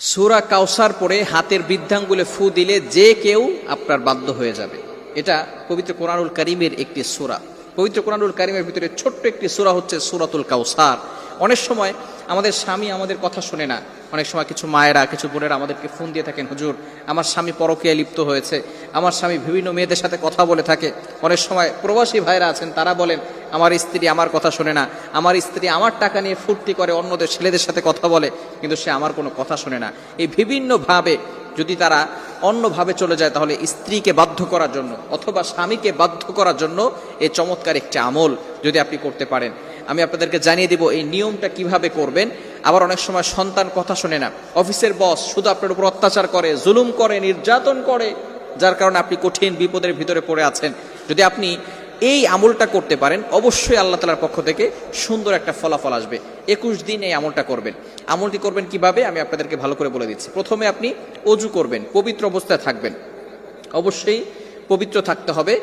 সূরা কাউসার পড়ে হাতের বৃদ্ধাঙ্গুলে ফু দিলে যে কেউ আপনার বাধ্য হয়ে যাবে। এটা পবিত্র কোরআনুল কারীমের একটি সূরা। পবিত্র কোরআনুল কারীমের ভিতরে ছোট্ট একটি সূরা হচ্ছে সূরাতুল কাউসার। অনেক সময় আমাদের স্বামী আমাদের কথা শোনে না। অনেক সময় কিছু মায়েরা, কিছু বোনেরা আমাদেরকে ফোন দিয়ে থাকেন, হুজুর আমার স্বামী পরকীয়ায় লিপ্ত হয়েছে, আমার স্বামী বিভিন্ন মেয়েদের সাথে কথা বলে থাকে। অনেক সময় প্রবাসী ভাইরা আছেন, তারা বলেন আমার স্ত্রী আমার কথা শোনে না, আমার স্ত্রী আমার টাকা নিয়ে ফুর্তি করে অন্যদের ছেলেদের সাথে কথা বলে, কিন্তু সে আমার কোনো কথা শোনে না। এই বিভিন্নভাবে যদি তারা অন্যভাবে চলে যায়, তাহলে স্ত্রীকে বাধ্য করার জন্য অথবা স্বামীকে বাধ্য করার জন্য এই চমৎকার একটি আমল যদি আপনি করতে পারেন, আমি আপনাদেরকে জানিয়ে দিব এই নিয়মটা কিভাবে করবেন। আবার অনেক সময় সন্তান কথা শোনে না, অফিসের বস শুধু আপনার উপর অত্যাচার করে, জুলুম করে, নির্যাতন করে, যার কারণে আপনি কঠিন বিপদের ভিতরে পড়ে আছেন। যদি আপনি এই আমলটা করতে পারেন, অবশ্যই আল্লাহ তাআলার পক্ষ থেকে সুন্দর একটা ফলাফল আসবে। 21 দিন এই আমলটা করবেন। আমলটি করবেন কিভাবে আমি আপনাদেরকে ভালো করে বলে দিচ্ছি। প্রথমে আপনি অজু করবেন, পবিত্র অবস্থায় থাকবেন, অবশ্যই পবিত্র থাকতে হবে।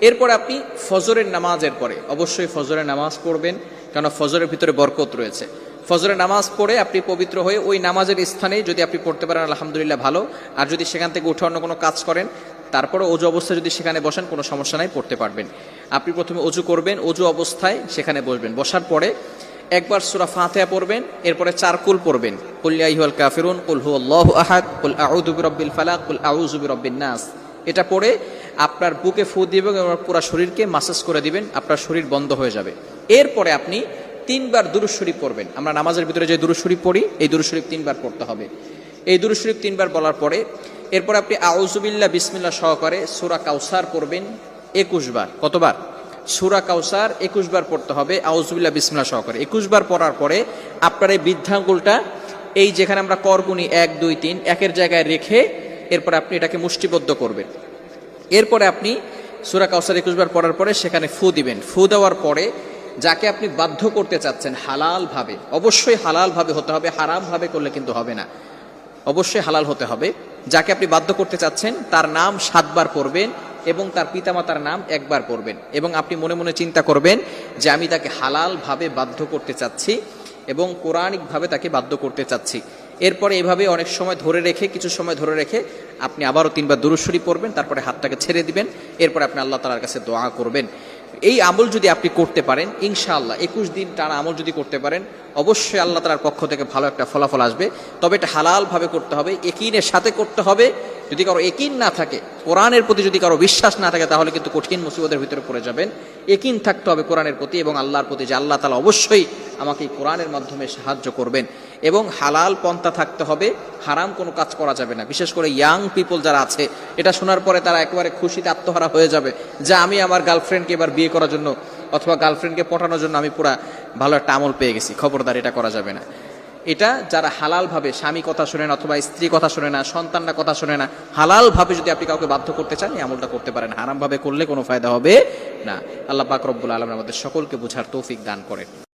এরপরে আপনি ফজরের নামাজের পরে অবশ্যই ফজরের নামাজ পড়বেন, কারণ ফজরের ভিতরে বরকত রয়েছে। ফজরের নামাজ পড়ে আপনি পবিত্র হয়ে ওই নামাজের স্থানে যদি আপনি পড়তে পারেন আলহামদুলিল্লাহ ভালো। আর যদি সেখান থেকে উঠে অন্য কোনো কাজ করেন, তারপরে অজু অবস্থায় যদি সেখানে বসেন কোনো সমস্যা নাই, পড়তে পারবেন। আপনি প্রথমে অজু করবেন, অজু অবস্থায় সেখানে বসবেন, বসার পরে একবার সূরা ফাতিহা পড়বেন, এরপরে 4 কুল পড়বেন, কুল ইয়া আইয়ুহাল কাফিরুন, কুল হুয়াল্লাহু আহাদ, কুল আউযু বিরাব্বিল ফালাক, কুল আউযু বিরাব্বিন নাস। এটা পড়ে আপনার বুকে ফু দিবেন এবং পুরো শরীরকে মাসাজ করে দিবেন, আপনার শরীর বন্ধ হয়ে যাবে। এরপরে আপনি 3 বার দুরূদ শরীফ পড়বেন। আমরা নামাজের ভিতরে যে দুরূদ শরীফ পড়ি, এই দুরূদ শরীফ 3 বার পড়তে হবে। এই দুরূদ শরীফ 3 বার বলার পরে এরপর আপনি আউযু বিল্লাহ বিসমিল্লাহ সহকারে সূরা কাউসার পড়বেন 21 বার। কতবার? সূরা কাউসার 21 বার পড়তে হবে আউযু বিল্লাহ বিসমিল্লাহ সহকারে। 21 বার পড়ার পরে আপনার এই বৃদ্ধাঙ্গুলটা এই যেখানে আমরা করগুনি 1 2 3 একের জায়গায় রেখে এরপর আপনি এটাকে মুষ্টিবদ্ধ করবেন। এরপরে আপনি সূরা কাউসার 21 বার পড়ার পরে সেখানে ফু দিবেন। ফু দেওয়ার পরে যাকে আপনি বাধ্য করতে চাচ্ছেন হালাল ভাবে, অবশ্যই হালাল ভাবে হতে হবে, হারাম ভাবে করলে কিন্তু হবে না, অবশ্যই হালাল হতে হবে। যাকে আপনি বাধ্য করতে চাচ্ছেন তার নাম 7 বার পড়বেন এবং তার পিতামাতার নাম 1 বার পড়বেন, এবং আপনি মনে মনে চিন্তা করবেন যে আমি তাকে হালাল ভাবে বাধ্য করতে চাচ্ছি এবং কোরআনিক ভাবে তাকে বাধ্য করতে চাচ্ছি। এরপরে এভাবে অনেক সময় ধরে রেখে, কিছু সময় ধরে রেখে আপনি আবারও 3 বার দুরূদ শরীফ পড়বেন, তারপরে হাতটাকে ছেড়ে দিবেন, এরপরে আপনি আল্লাহ তাআলার কাছে দোয়া করবেন। এই আমল যদি আপনি করতে পারেন ইনশাআল্লাহ 21 দিন টানা আমল যদি করতে পারেন, অবশ্যই আল্লাহ তাআলার পক্ষ থেকে ভালো একটা ফলাফল আসবে। তবে এটা হালাল ভাবে করতে হবে, ইয়াকিনের সাথে করতে হবে। যদি কারো ইয়াকিন না থাকে, কোরআনের প্রতি যদি কারো বিশ্বাস না থাকে, তাহলে কিন্তু কঠিন মুসিবতের ভিতরে পড়ে যাবেন। ইয়াকিন থাকতে হবে কোরআনের প্রতি এবং আল্লাহর প্রতি, যে আল্লাহ তাআলা অবশ্যই আমাকে এই কোরআনের মাধ্যমে সাহায্য করবেন। এবং হালাল পন্থা থাকতে হবে, হারাম কোনো কাজ করা যাবে না। বিশেষ করে ইয়াং পিপল যারা আছে, এটা শোনার পরে তারা একেবারে খুশিতে আত্মহারা হয়ে যাবে যে আমি আমার গার্লফ্রেন্ডকে এবার বিয়ে করার জন্য অথবা গার্লফ্রেন্ডকে পটানোর জন্য আমি পুরা ভালো একটা আমল পেয়ে গেছি। খবরদার, এটা করা যাবে না। এটা যারা হালাল ভাবে, স্বামী কথা শোনে না অথবা স্ত্রী কথা শোনে না, সন্তানরা কথা শোনে না, হালাল ভাবে যদি আপনি কাউকে বাধ্য করতে চান এই আমলটা করতে পারেন। হারাম ভাবে করলে কোনো ফায়দা হবে না। আল্লাহ পাক রব্বুল আলামিন আমাদের সকলকে বুঝার তৌফিক দান করেন।